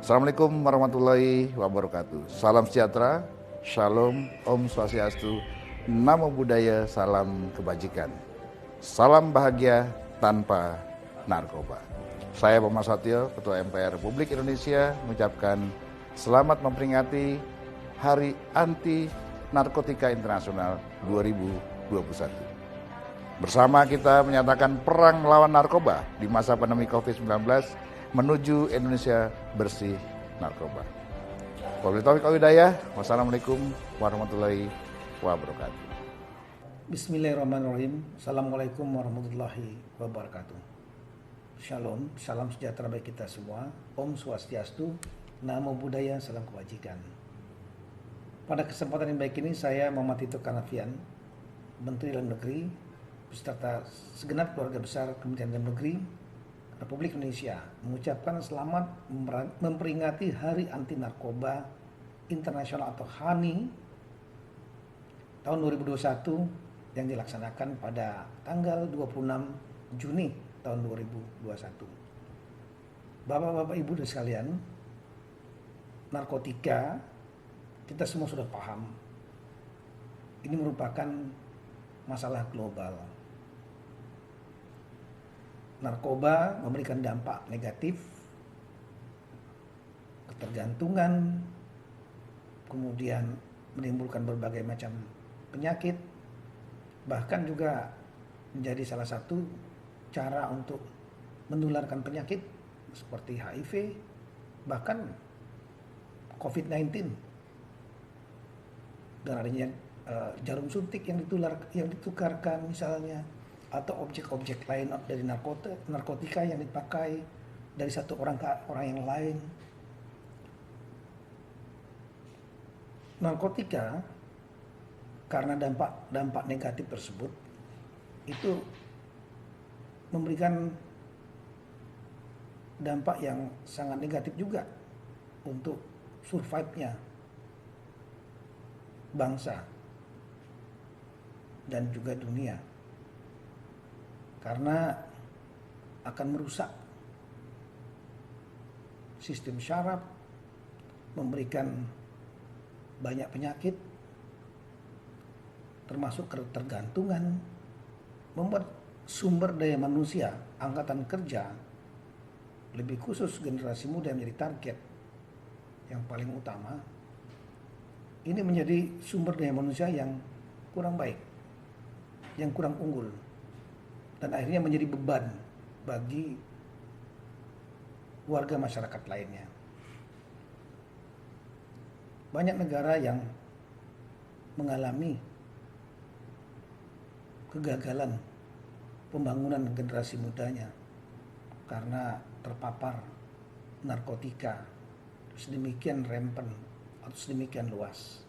Assalamualaikum warahmatullahi wabarakatuh. Salam sejahtera, shalom, om swastiastu, namo buddhaya, salam kebajikan. Salam bahagia tanpa narkoba. Saya Bambang Susatyo, Ketua MPR Republik Indonesia, mengucapkan selamat memperingati Hari Anti Narkotika Internasional 2021. Bersama kita menyatakan perang melawan narkoba di masa pandemi COVID-19 menuju Indonesia bersih narkoba. Wabillahi taufiq wal hidayah. Wassalamualaikum warahmatullahi wabarakatuh. Bismillahirrahmanirrahim. Assalamualaikum warahmatullahi wabarakatuh. Shalom, salam sejahtera bagi kita semua. Om Swastiastu, Namo Buddhaya, salam kebajikan. Pada kesempatan yang baik ini saya Muhammad Tito Karnavian, Menteri Dalam Negeri, beserta segenap keluarga besar Kementerian Dalam Negeri Republik Indonesia mengucapkan selamat memperingati Hari Anti Narkoba Internasional atau HANI tahun 2021 yang dilaksanakan pada tanggal 26 Juni tahun 2021. Bapak-bapak, ibu dan sekalian, narkotika kita semua sudah paham. Ini merupakan masalah global. Narkoba memberikan dampak negatif, ketergantungan, kemudian menimbulkan berbagai macam penyakit, bahkan juga menjadi salah satu cara untuk menularkan penyakit seperti HIV, bahkan COVID-19. Dan adanya jarum suntik yang ditukarkan misalnya, atau objek-objek lain dari narkotika yang dipakai dari satu orang ke orang yang lain. Narkotika karena dampak negatif tersebut itu memberikan dampak yang sangat negatif juga untuk survive-nya bangsa dan juga dunia. Karena akan merusak sistem syaraf, memberikan banyak penyakit, termasuk ketergantungan, membuat sumber daya manusia, angkatan kerja, lebih khusus generasi muda menjadi target yang paling utama. Ini menjadi sumber daya manusia yang kurang baik, yang kurang unggul, dan akhirnya menjadi beban bagi warga masyarakat lainnya. Banyak negara yang mengalami kegagalan pembangunan generasi mudanya karena terpapar narkotika sedemikian rampant atau sedemikian luas.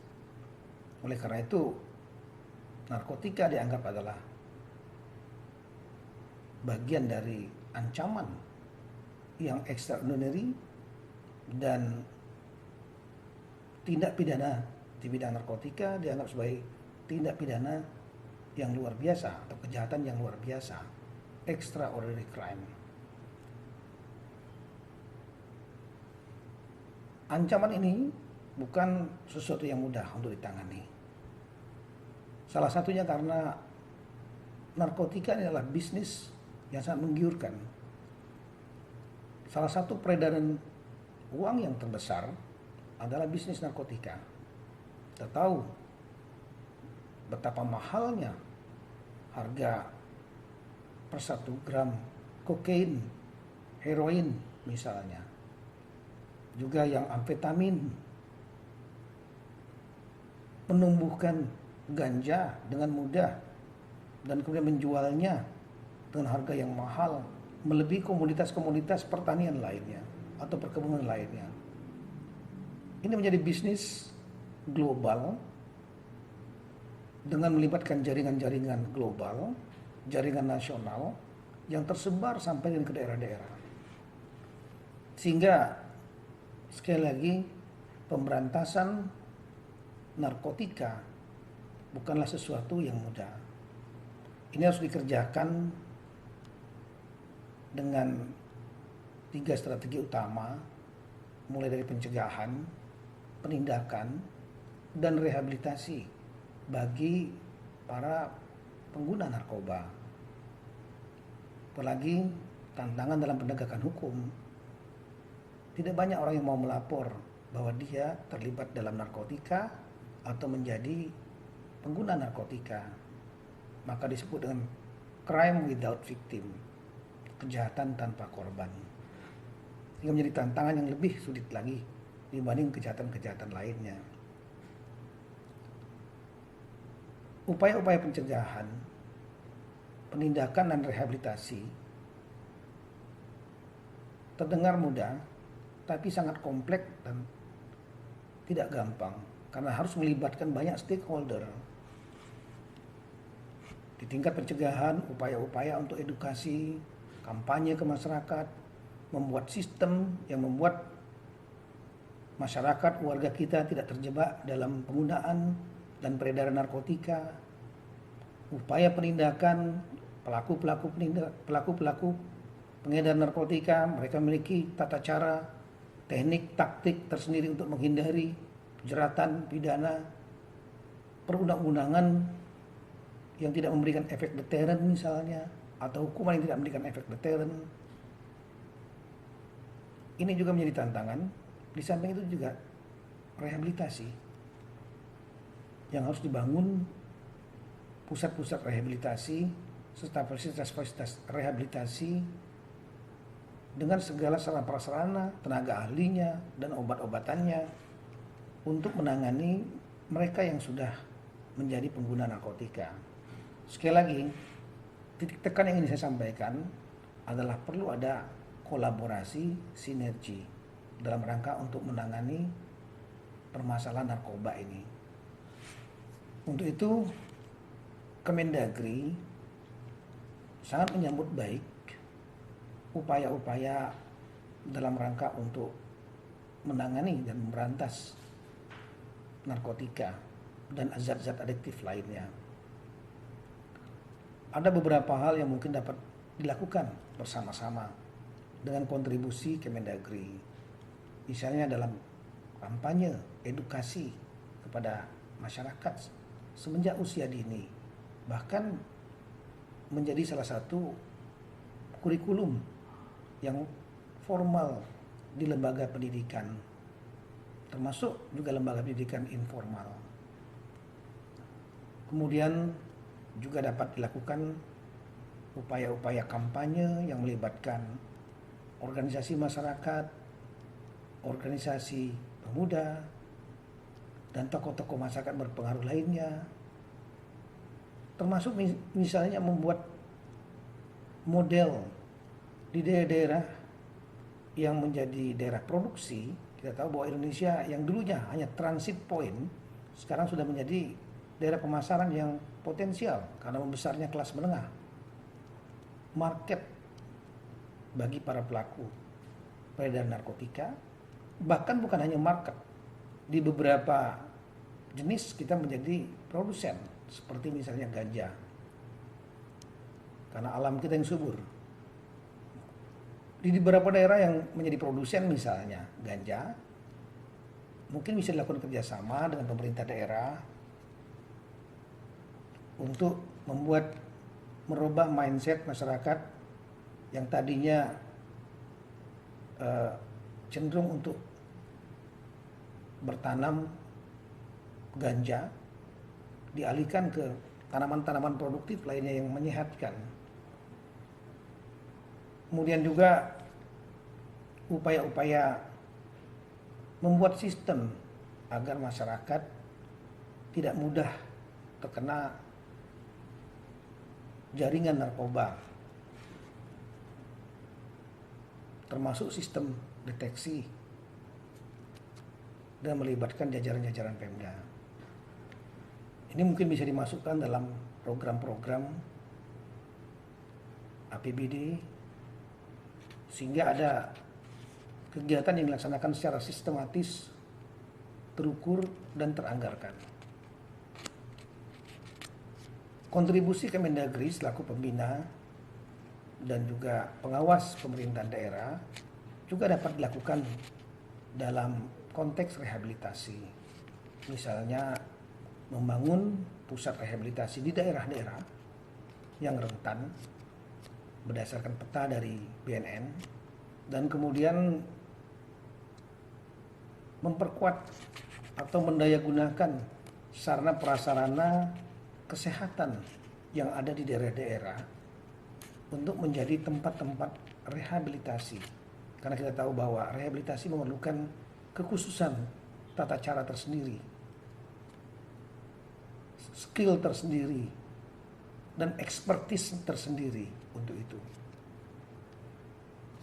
Oleh karena itu, narkotika dianggap adalah bagian dari ancaman yang extraordinary dan tindak pidana di bidang narkotika dianggap sebagai tindak pidana yang luar biasa atau kejahatan yang luar biasa, extraordinary crime. Ancaman ini bukan sesuatu yang mudah untuk ditangani. Salah satunya karena narkotika ini adalah bisnis yang sangat menggiurkan. Salah satu peredaran uang yang terbesar adalah bisnis narkotika. Kita tahu betapa mahalnya harga per 1 gram kokain, heroin misalnya. Juga yang amfetamin, menumbuhkan ganja dengan mudah dan kemudian menjualnya dengan harga yang mahal, melebihi komoditas-komoditas pertanian lainnya atau perkebunan lainnya. Ini menjadi bisnis global dengan melibatkan jaringan-jaringan global, jaringan nasional yang tersebar sampai ke daerah-daerah. Sehingga sekali lagi pemberantasan narkotika bukanlah sesuatu yang mudah. Ini harus dikerjakan dengan 3 strategi utama mulai dari pencegahan, penindakan, dan rehabilitasi bagi para pengguna narkoba. Apalagi tantangan dalam penegakan hukum, tidak banyak orang yang mau melapor bahwa dia terlibat dalam narkotika atau menjadi pengguna narkotika. Maka disebut dengan crime without victim, kejahatan tanpa korban. Sehingga menjadi tantangan yang lebih sulit lagi dibanding kejahatan-kejahatan lainnya. Upaya-upaya pencegahan, penindakan dan rehabilitasi terdengar mudah, tapi sangat kompleks dan tidak gampang karena harus melibatkan banyak stakeholder. Di tingkat pencegahan, upaya-upaya untuk edukasi, kampanye ke masyarakat, membuat sistem yang membuat masyarakat, warga kita tidak terjebak dalam penggunaan dan peredaran narkotika. Upaya penindakan pelaku-pelaku pengedar narkotika, mereka memiliki tata cara, teknik, taktik tersendiri untuk menghindari jeratan pidana, perundang-undangan yang tidak memberikan efek deteren misalnya, atau hukuman yang tidak memberikan efek deteren. Ini juga menjadi tantangan. Di samping itu juga rehabilitasi yang harus dibangun, pusat-pusat rehabilitasi serta fasilitas-fasilitas rehabilitasi dengan segala sarana prasarana, tenaga ahlinya, dan obat-obatannya untuk menangani mereka yang sudah menjadi pengguna narkotika. Sekali lagi, titik tekan yang ingin saya sampaikan adalah perlu ada kolaborasi, sinergi dalam rangka untuk menangani permasalahan narkoba ini. Untuk itu, Kemendagri sangat menyambut baik upaya-upaya dalam rangka untuk menangani dan memberantas narkotika dan zat-zat adiktif lainnya. Ada beberapa hal yang mungkin dapat dilakukan bersama-sama dengan kontribusi Kemendagri. Misalnya dalam kampanye, edukasi kepada masyarakat semenjak usia dini, bahkan menjadi salah satu kurikulum yang formal di lembaga pendidikan, termasuk juga lembaga pendidikan informal. Kemudian juga dapat dilakukan upaya-upaya kampanye yang melibatkan organisasi masyarakat, organisasi pemuda, dan tokoh-tokoh masyarakat berpengaruh lainnya, termasuk misalnya membuat model di daerah-daerah yang menjadi daerah produksi. Kita tahu bahwa Indonesia yang dulunya hanya transit point, sekarang sudah menjadi daerah pemasaran yang potensial karena membesarnya kelas menengah. Market bagi para pelaku peredaran narkotika, bahkan bukan hanya market, di beberapa jenis kita menjadi produsen, seperti misalnya ganja, karena alam kita yang subur. Di beberapa daerah yang menjadi produsen misalnya ganja, mungkin bisa dilakukan kerjasama dengan pemerintah daerah untuk merubah mindset masyarakat yang tadinya cenderung untuk bertanam ganja, dialihkan ke tanaman-tanaman produktif lainnya yang menyehatkan. Kemudian juga upaya-upaya membuat sistem agar masyarakat tidak mudah terkena jaringan narkoba, termasuk sistem deteksi dan melibatkan jajaran-jajaran Pemda. Ini mungkin bisa dimasukkan dalam program-program APBD, sehingga ada kegiatan yang dilaksanakan secara sistematis, terukur, dan teranggarkan. Kontribusi Kemendagri selaku pembina dan juga pengawas pemerintahan daerah juga dapat dilakukan dalam konteks rehabilitasi. Misalnya membangun pusat rehabilitasi di daerah-daerah yang rentan berdasarkan peta dari BNN, dan kemudian memperkuat atau mendayagunakan sarana prasarana kesehatan yang ada di daerah-daerah untuk menjadi tempat-tempat rehabilitasi. Karena kita tahu bahwa rehabilitasi memerlukan kekhususan tata cara tersendiri, skill tersendiri, dan expertise tersendiri untuk itu.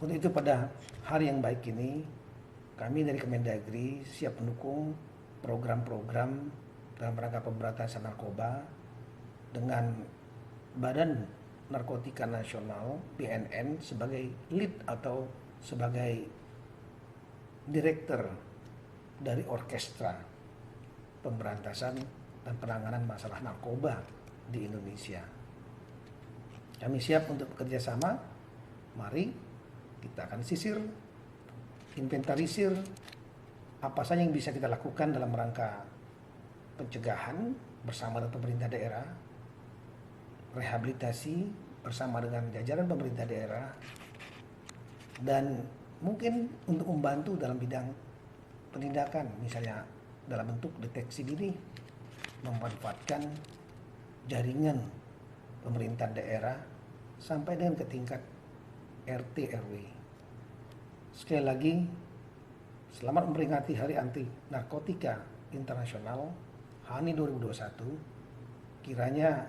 Untuk itu pada hari yang baik ini, kami dari Kemendagri siap mendukung program-program dalam rangka pemberantasan narkoba dengan Badan Narkotika Nasional BNN sebagai lead atau sebagai direktur dari orkestra pemberantasan dan penanganan masalah narkoba di Indonesia. Kami siap untuk bekerja sama. Mari kita akan sisir, inventarisir apa saja yang bisa kita lakukan dalam rangka pencegahan bersama dengan pemerintah daerah, rehabilitasi bersama dengan jajaran pemerintah daerah, dan mungkin untuk membantu dalam bidang penindakan, misalnya dalam bentuk deteksi dini, memanfaatkan jaringan pemerintah daerah sampai dengan ke tingkat RT RW. Sekali lagi, selamat memperingati Hari Anti Narkotika Internasional HANI 2021. Kiranya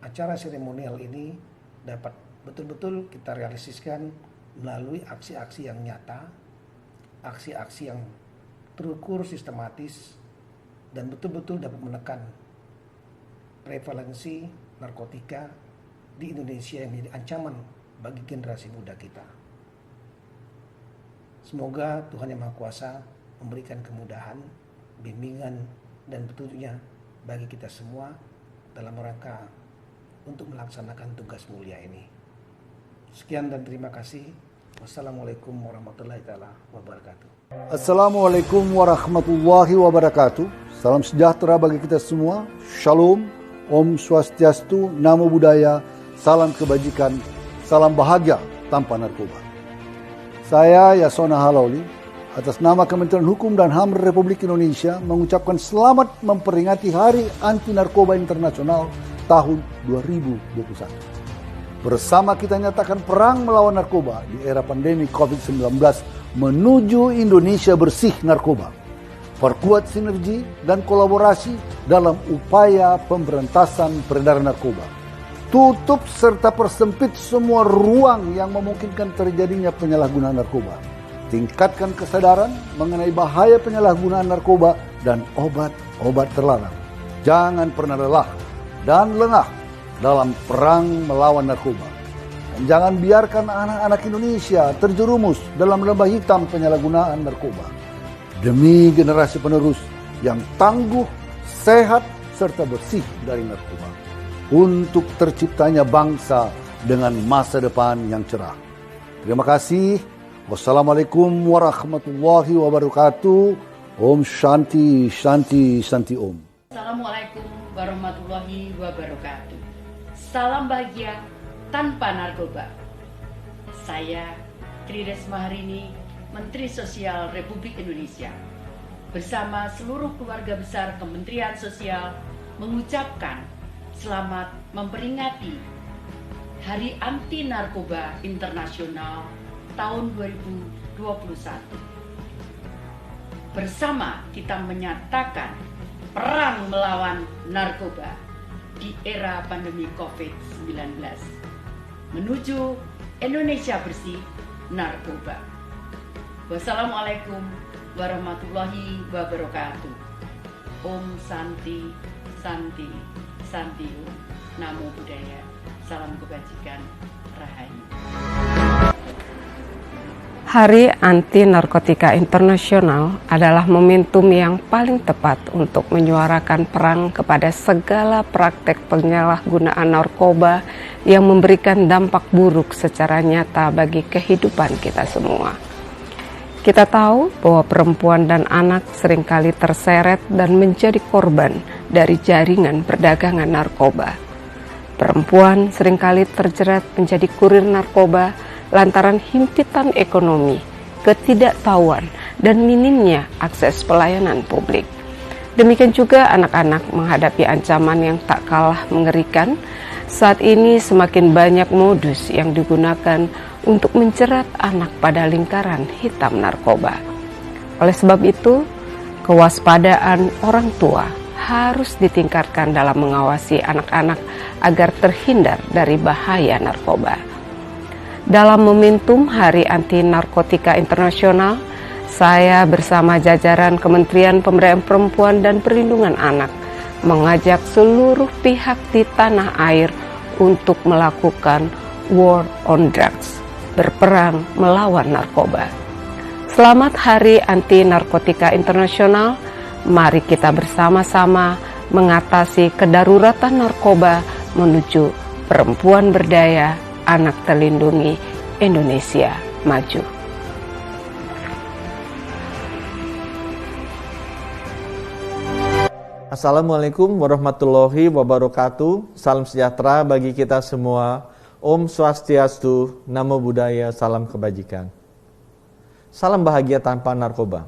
acara seremonial ini dapat betul-betul kita realisasikan melalui aksi-aksi yang nyata, aksi-aksi yang terukur, sistematis, dan betul-betul dapat menekan prevalensi narkotika di Indonesia yang menjadi ancaman bagi generasi muda kita. Semoga Tuhan Yang Maha Kuasa memberikan kemudahan, bimbingan, dan petunjuknya bagi kita semua dalam rangka untuk melaksanakan tugas mulia ini. Sekian dan terima kasih. Wassalamualaikum warahmatullahi wabarakatuh. Assalamualaikum warahmatullahi wabarakatuh. Salam sejahtera bagi kita semua. Shalom, Om Swastiastu, Namo Buddhaya, salam kebajikan, salam bahagia tanpa narkoba. Saya Yasona Halauli, atas nama Kementerian Hukum dan HAM Republik Indonesia mengucapkan selamat memperingati Hari Anti Narkoba Internasional tahun 2021. Bersama kita nyatakan perang melawan narkoba di era pandemi COVID-19 menuju Indonesia bersih narkoba. Perkuat sinergi dan kolaborasi dalam upaya pemberantasan peredaran narkoba. Tutup serta persempit semua ruang yang memungkinkan terjadinya penyalahgunaan narkoba. Tingkatkan kesadaran mengenai bahaya penyalahgunaan narkoba dan obat-obat terlarang. Jangan pernah lelah dan lengah dalam perang melawan narkoba. Dan jangan biarkan anak-anak Indonesia terjerumus dalam lembah hitam penyalahgunaan narkoba. Demi generasi penerus yang tangguh, sehat, serta bersih dari narkoba. Untuk terciptanya bangsa dengan masa depan yang cerah. Terima kasih. Wassalamualaikum warahmatullahi wabarakatuh. Om Shanti, Shanti, Shanti Om. Assalamualaikum warahmatullahi wabarakatuh. Salam bahagia tanpa narkoba. Saya Tri Risma Harini, Menteri Sosial Republik Indonesia, bersama seluruh keluarga besar Kementerian Sosial mengucapkan selamat memperingati Hari Anti Narkoba Internasional tahun 2021. Bersama kita menyatakan perang melawan narkoba di era pandemi COVID-19 menuju Indonesia bersih narkoba. Wassalamualaikum warahmatullahi wabarakatuh. Om Santi, Santi, Santi Om. Namo Buddhaya. Salam kebajikan. Rahayu. Hari Anti Narkotika Internasional adalah momentum yang paling tepat untuk menyuarakan perang kepada segala praktek penyalahgunaan narkoba yang memberikan dampak buruk secara nyata bagi kehidupan kita semua. Kita tahu bahwa perempuan dan anak seringkali terseret dan menjadi korban dari jaringan perdagangan narkoba. Perempuan seringkali terjerat menjadi kurir narkoba lantaran himpitan ekonomi, ketidaktahuan, dan minimnya akses pelayanan publik. Demikian juga anak-anak menghadapi ancaman yang tak kalah mengerikan. Saat ini semakin banyak modus yang digunakan untuk menjerat anak pada lingkaran hitam narkoba. Oleh sebab itu, kewaspadaan orang tua harus ditingkatkan dalam mengawasi anak-anak agar terhindar dari bahaya narkoba. Dalam momentum Hari Anti Narkotika Internasional, saya bersama jajaran Kementerian Pemberdayaan Perempuan dan Perlindungan Anak mengajak seluruh pihak di tanah air untuk melakukan War on Drugs, berperang melawan narkoba. Selamat Hari Anti Narkotika Internasional. Mari kita bersama-sama mengatasi kedaruratan narkoba menuju perempuan berdaya, anak terlindungi, Indonesia maju. Assalamualaikum warahmatullahi wabarakatuh. Salam sejahtera bagi kita semua. Om Swastiastu, Namo Buddhaya, salam kebajikan. Salam bahagia tanpa narkoba.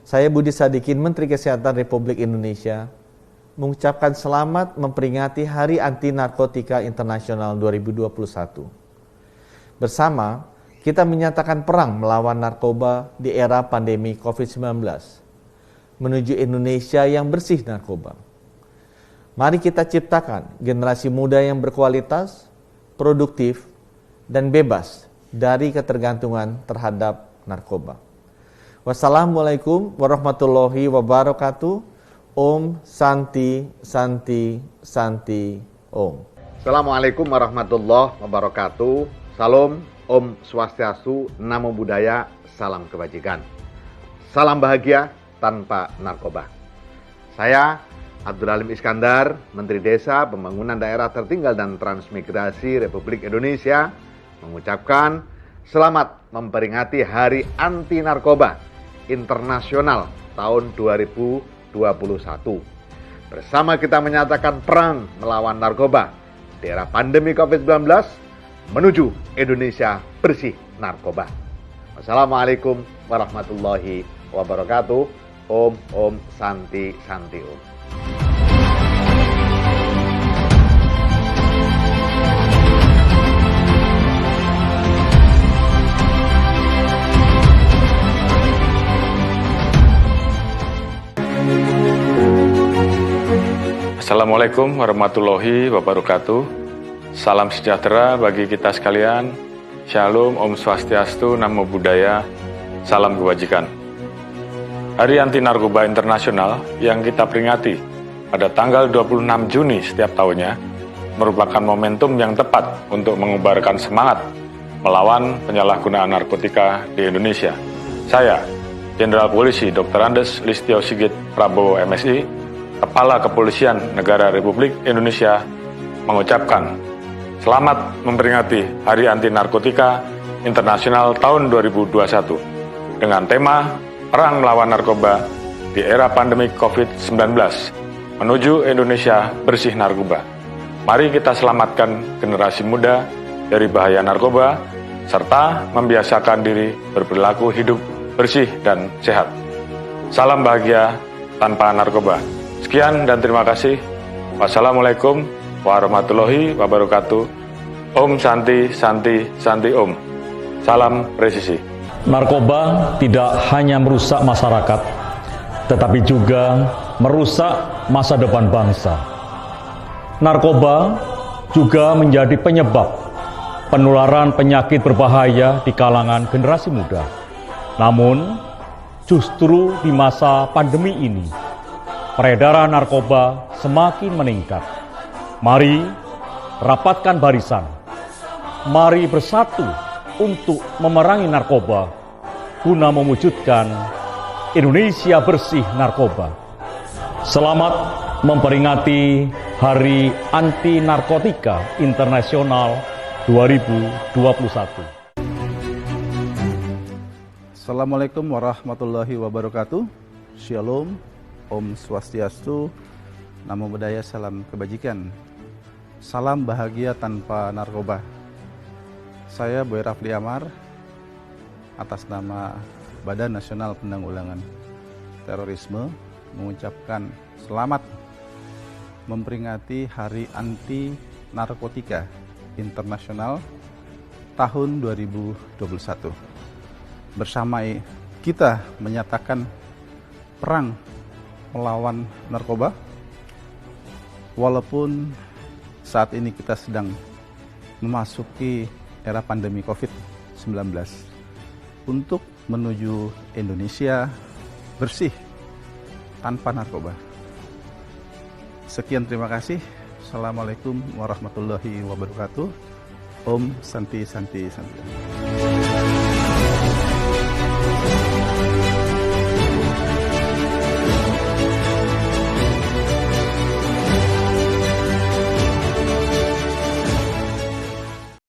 Saya Budi Sadikin, Menteri Kesehatan Republik Indonesia, mengucapkan selamat memperingati Hari Anti Narkotika Internasional 2021. Bersama, kita menyatakan perang melawan narkoba di era pandemi COVID-19. Menuju Indonesia yang bersih narkoba. Mari kita ciptakan generasi muda yang berkualitas, produktif, dan bebas dari ketergantungan terhadap narkoba. Wassalamualaikum warahmatullahi wabarakatuh. Om Santi Santi Santi Om. Assalamualaikum warahmatullahi wabarakatuh. Salam, Om Swastiastu, Namo Buddhaya, salam kebajikan. Salam bahagia tanpa narkoba. Saya Abdul Halim Iskandar, Menteri Desa, Pembangunan Daerah Tertinggal dan Transmigrasi Republik Indonesia, mengucapkan selamat memperingati Hari Anti Narkoba Internasional tahun 2021. Bersama kita menyatakan perang melawan narkoba di era pandemi COVID-19 menuju Indonesia bersih narkoba. Wassalamualaikum warahmatullahi wabarakatuh. Om Santi Santi Om. Assalamualaikum warahmatullahi wabarakatuh. Salam sejahtera bagi kita sekalian. Shalom, Om Swastiastu, Namo Buddhaya, salam kebajikan. Hari Anti Narkoba Internasional yang kita peringati pada tanggal 26 Juni setiap tahunnya merupakan momentum yang tepat untuk mengubarkan semangat melawan penyalahgunaan narkotika di Indonesia. Saya, Jenderal Polisi Dr. Andes Listio Sigit Prabowo MSI, Kepala Kepolisian Negara Republik Indonesia, mengucapkan selamat memperingati Hari Anti Narkotika Internasional tahun 2021 dengan tema Perang melawan narkoba di era pandemi COVID-19 menuju Indonesia bersih narkoba. Mari kita selamatkan generasi muda dari bahaya narkoba serta membiasakan diri berperilaku hidup bersih dan sehat. Salam bahagia tanpa narkoba. Sekian dan terima kasih. Wassalamualaikum warahmatullahi wabarakatuh. Om Santi Santi Santi Om. Salam presisi. Narkoba tidak hanya merusak masyarakat, tetapi juga merusak masa depan bangsa. Narkoba juga menjadi penyebab penularan penyakit berbahaya di kalangan generasi muda. Namun, justru di masa pandemi ini, peredaran narkoba semakin meningkat. Mari rapatkan barisan. Mari bersatu untuk memerangi narkoba guna mewujudkan Indonesia bersih narkoba. Selamat memperingati Hari Anti Narkotika Internasional 2021. Assalamualaikum warahmatullahi wabarakatuh. Shalom, Om Swastiastu, Namo Buddhaya, salam kebajikan. Salam bahagia tanpa narkoba. Saya Boy Rafli Amar, atas nama Badan Nasional Penanggulangan Terorisme, mengucapkan selamat memperingati Hari Anti Narkotika Internasional tahun 2021. Bersama kita menyatakan perang melawan narkoba, walaupun saat ini kita sedang memasuki era pandemi COVID-19, untuk menuju Indonesia bersih tanpa narkoba. Sekian, terima kasih. Assalamualaikum warahmatullahi wabarakatuh. Om Santi Santi Santi.